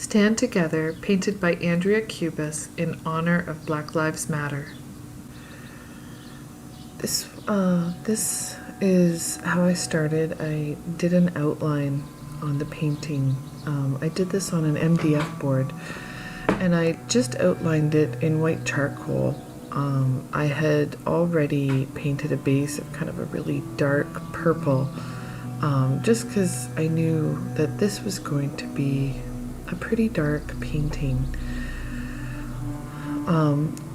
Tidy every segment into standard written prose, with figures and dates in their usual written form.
Stand Together, painted by Andrea Cubis in honor of Black Lives Matter. This is how I started. I did an outline on the painting. I did this on an MDF board, and I just outlined it in white charcoal. I had already painted a base of kind of a really dark purple, just because I knew that this was going to be a pretty dark painting.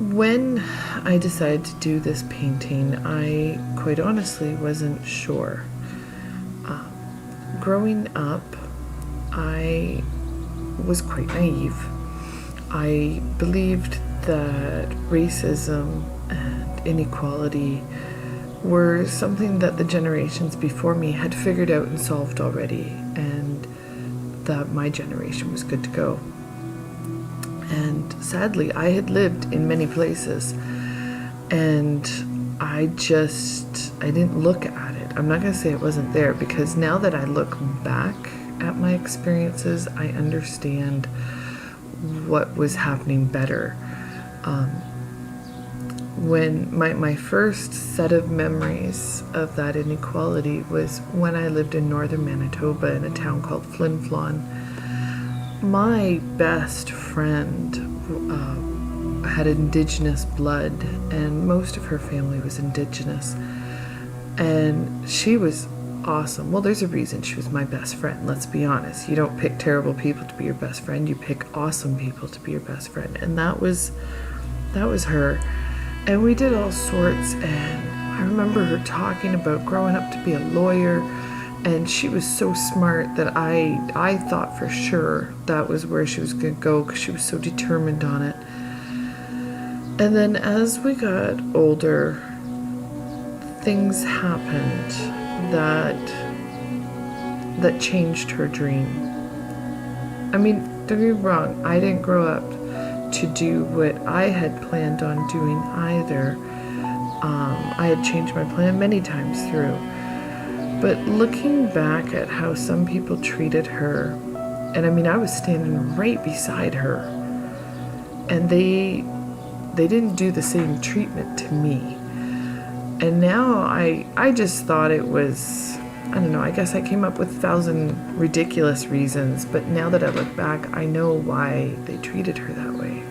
When I decided to do this painting, I quite honestly wasn't sure. Growing up, I was quite naive. I believed that racism and inequality were something that the generations before me had figured out and solved already, and that my generation was good to go. And sadly, I had lived in many places, and I didn't look at it. I'm not going to say it wasn't there, because now that I look back at my experiences, I understand what was happening better. When my first set of memories of that inequality was when I lived in northern Manitoba in a town called Flin Flon. My best friend had Indigenous blood, and most of her family was Indigenous, and she was awesome. Well, there's a reason she was my best friend, let's be honest. You don't pick terrible people to be your best friend, you pick awesome people to be your best friend, and that was her. And we did all sorts, and I remember her talking about growing up to be a lawyer, and she was so smart that I thought for sure that was where she was going to go, because she was so determined on it. And then as we got older, things happened that changed her dream. I mean, don't get me wrong, I didn't grow up to do what I had planned on doing either. I had changed my plan many times through. But looking back at how some people treated her, and I mean, I was standing right beside her, and they didn't do the same treatment to me. And now I just thought it was, I don't know, I guess I came up with 1,000 ridiculous reasons, but now that I look back, I know why they treated her that way.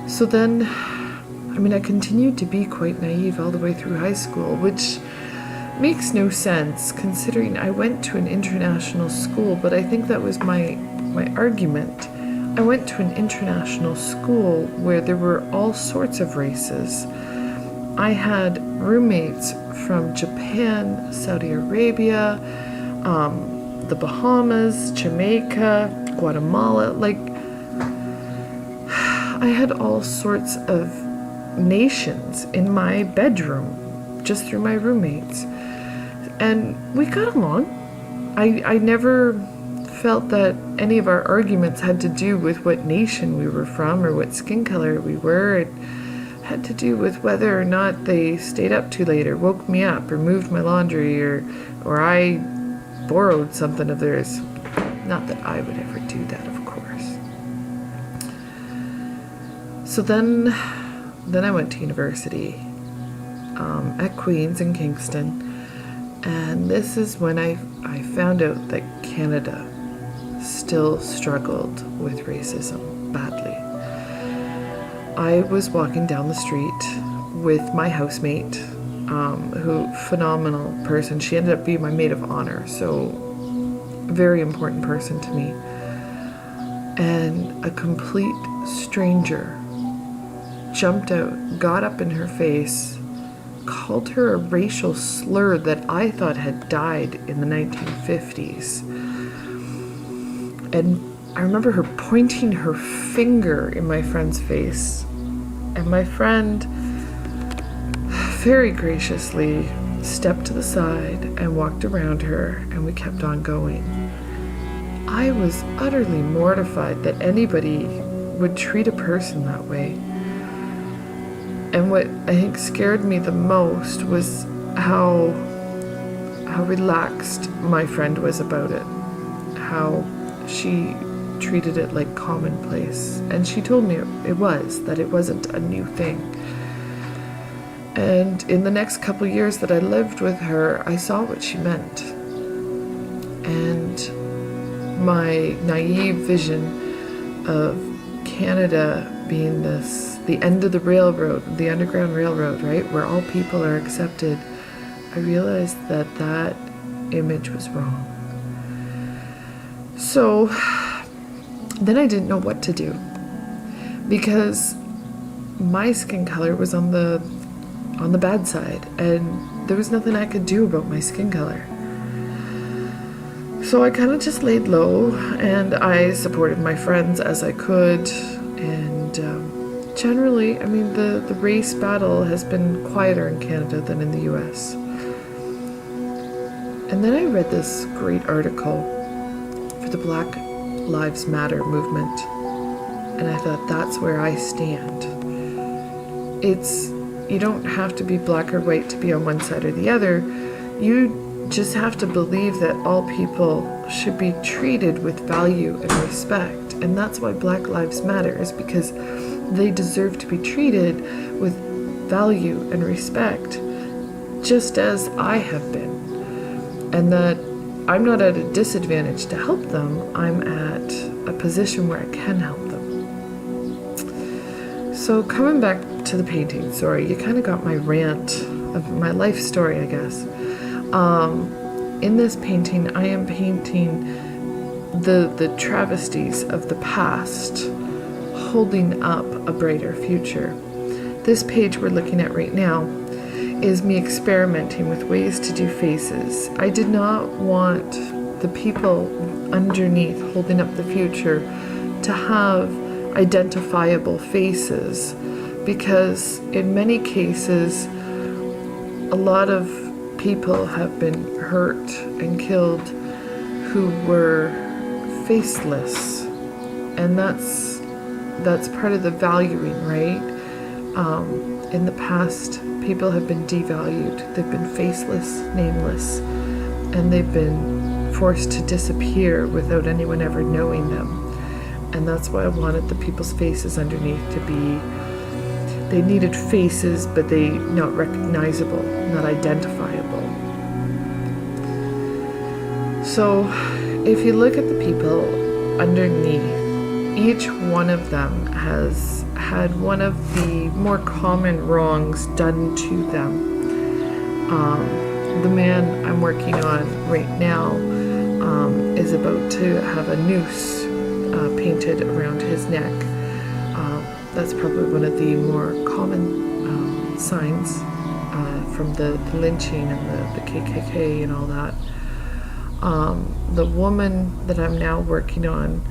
So then, I mean, I continued to be quite naive all the way through high school, which makes no sense considering I went to an international school, but I think that was my argument. I went to an international school where there were all sorts of races. I had roommates from Japan, Saudi Arabia, the Bahamas, Jamaica, Guatemala. Like, I had all sorts of nations in my bedroom just through my roommates. And we got along. I never felt that any of our arguments had to do with what nation we were from or what skin color we were. It had to do with whether or not they stayed up too late or woke me up or moved my laundry or I borrowed something of theirs. Not that I would ever do that, of course. So then I went to university at Queen's in Kingston. And this is when I found out that Canada still struggled with racism badly. I was walking down the street with my housemate, who, phenomenal person. She ended up being my maid of honor, so very important person to me. And a complete stranger jumped out, got up in her face, called her a racial slur that I thought had died in the 1950s. And I remember her pointing her finger in my friend's face. And my friend very graciously stepped to the side and walked around her, and we kept on going. I was utterly mortified that anybody would treat a person that way. And what I think scared me the most was how relaxed my friend was about it. How she treated it like commonplace. And she told me that it wasn't a new thing. And in the next couple years that I lived with her, I saw what she meant. And my naive vision of Canada being the end of the railroad, the Underground Railroad, right, where all people are accepted, I realized that image was wrong. So then I didn't know what to do, because my skin color was on the bad side, and there was nothing I could do about my skin color. So I kind of just laid low, and I supported my friends as I could, and generally, I mean, the race battle has been quieter in Canada than in the US. And then I read this great article for the Black Lives Matter movement, and I thought, that's where I stand. You don't have to be black or white to be on one side or the other. You just have to believe that all people should be treated with value and respect. And that's why Black Lives Matter, is because they deserve to be treated with value and respect, just as I have been. And that I'm not at a disadvantage to help them. I'm at a position where I can help them. So coming back to the painting, sorry, you kind of got my rant of my life story, I guess. In this painting, I am painting the travesties of the past, holding up a brighter future. This page we're looking at right now is me experimenting with ways to do faces. I did not want the people underneath holding up the future to have identifiable faces, because in many cases a lot of people have been hurt and killed who were faceless, and that's part of the valuing, right? In the past, people have been devalued. They've been faceless, nameless, and they've been forced to disappear without anyone ever knowing them. And that's why I wanted the people's faces underneath to be, they needed faces, but they not recognizable, not identifiable. So if you look at the people underneath, each one of them has had one of the more common wrongs done to them. The man I'm working on right now is about to have a noose painted around his neck. That's probably one of the more common signs from the lynching and the KKK and all that. The woman that I'm now working on,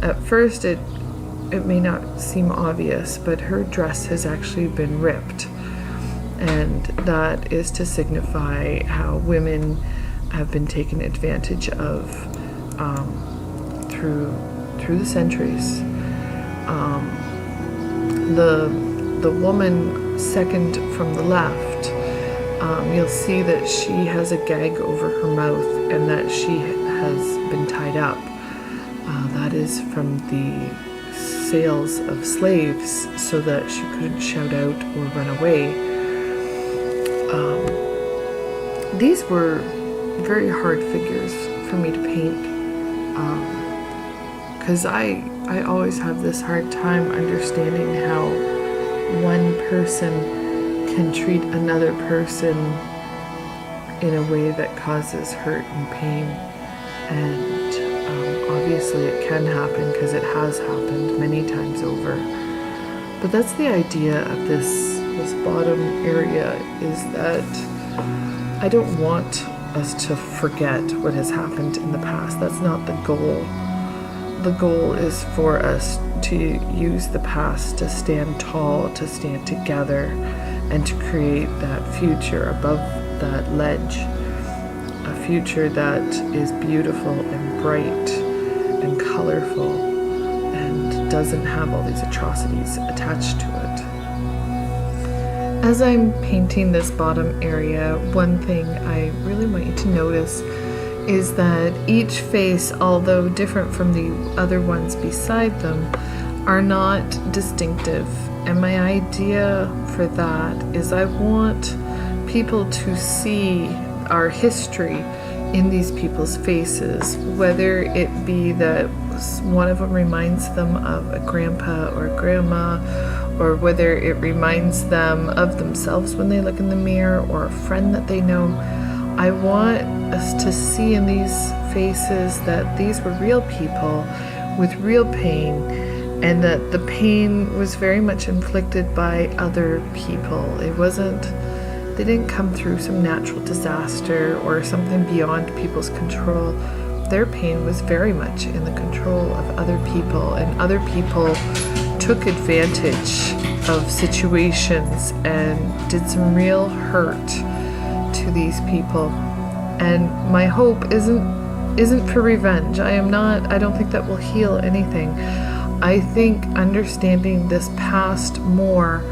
at first it may not seem obvious, but her dress has actually been ripped, and that is to signify how women have been taken advantage of through the centuries. The woman second from the left, you'll see that she has a gag over her mouth and that she has been tied up. That is from the sales of slaves, so that she couldn't shout out or run away. These were very hard figures for me to paint, because I always have this hard time understanding how one person can treat another person in a way that causes hurt and pain. And obviously it can happen, because it has happened many times over. But that's the idea of this bottom area, is that I don't want us to forget what has happened in the past. That's not the goal. The goal is for us to use the past to stand tall, to stand together, and to create that future above that ledge. A future that is beautiful and bright and colorful and doesn't have all these atrocities attached to it. As I'm painting this bottom area, one thing I really want you to notice is that each face, although different from the other ones beside them, are not distinctive. And my idea for that is I want people to see our history in these people's faces, whether it be that one of them reminds them of a grandpa or grandma, or whether it reminds them of themselves when they look in the mirror, or a friend that they know. I want us to see in these faces that these were real people with real pain, and that the pain was very much inflicted by other people. They didn't come through some natural disaster or something beyond people's control. Their pain was very much in the control of other people, and other people took advantage of situations and did some real hurt to these people. And my hope isn't for revenge. I don't think that will heal anything. I think understanding this past more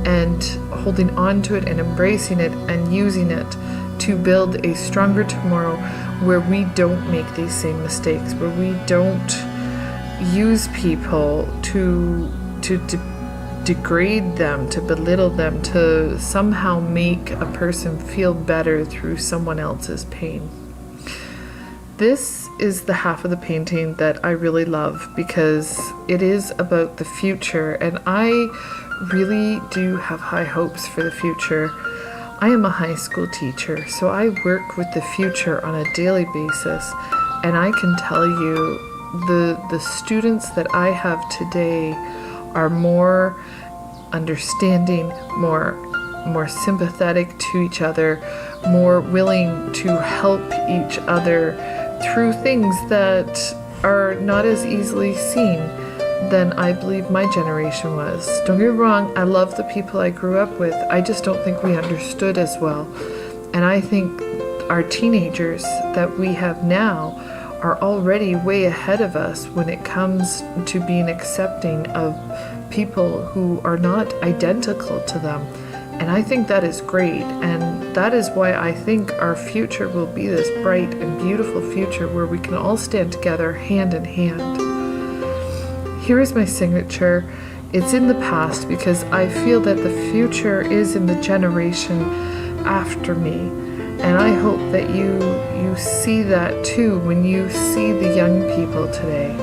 and holding on to it and embracing it and using it to build a stronger tomorrow where we don't make these same mistakes, where we don't use people to degrade them, to belittle them, to somehow make a person feel better through someone else's pain. This is the half of the painting that I really love, because it is about the future, and I really do have high hopes for the future. I am a high school teacher, so I work with the future on a daily basis, and I can tell you the students that I have today are more understanding, more sympathetic to each other, more willing to help each other through things that are not as easily seen than I believe my generation was. Don't get me wrong, I love the people I grew up with. I just don't think we understood as well. And I think our teenagers that we have now are already way ahead of us when it comes to being accepting of people who are not identical to them. And I think that is great, and that is why I think our future will be this bright and beautiful future where we can all stand together hand in hand. Here is my signature. It's in the past because I feel that the future is in the generation after me. And I hope that you see that too when you see the young people today.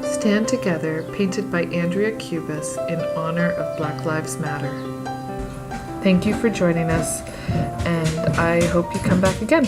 Stand Together, painted by Andrea Cubas in honor of Black Lives Matter. Thank you for joining us, and I hope you come back again.